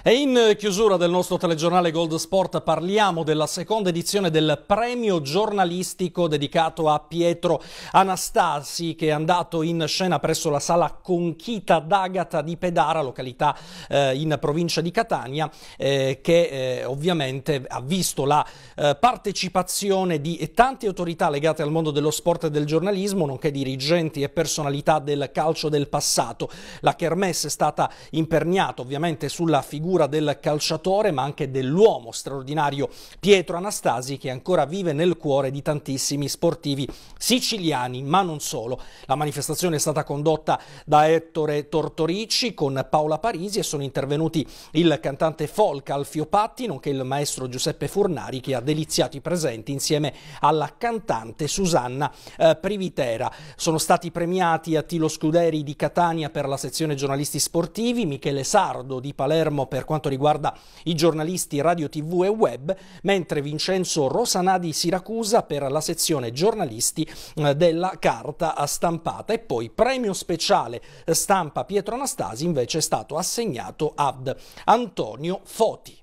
E in chiusura del nostro telegiornale Gold Sport parliamo della seconda edizione del premio giornalistico dedicato a Pietro Anastasi, che è andato in scena presso la sala Conchita d'Agata di Pedara, località in provincia di Catania, che ovviamente ha visto la partecipazione di tante autorità legate al mondo dello sport e del giornalismo, nonché dirigenti e personalità del calcio del passato. La kermesse è stata imperniata ovviamente sulla figura del calciatore, ma anche dell'uomo straordinario Pietro Anastasi, che ancora vive nel cuore di tantissimi sportivi siciliani, ma non solo. La manifestazione è stata condotta da Ettore Tortorici con Paola Parisi e sono intervenuti il cantante folk Alfio Patti, nonché il maestro Giuseppe Furnari, che ha deliziato i presenti insieme alla cantante Susanna Privitera. Sono stati premiati Attilo Scuderi di Catania per la sezione giornalisti sportivi, Michele Sardo di Palermo per quanto riguarda i giornalisti radio, TV e web, mentre Vincenzo Rosanà di Siracusa per la sezione giornalisti della carta stampata. E poi premio speciale stampa Pietro Anastasi invece è stato assegnato ad Antonio Foti.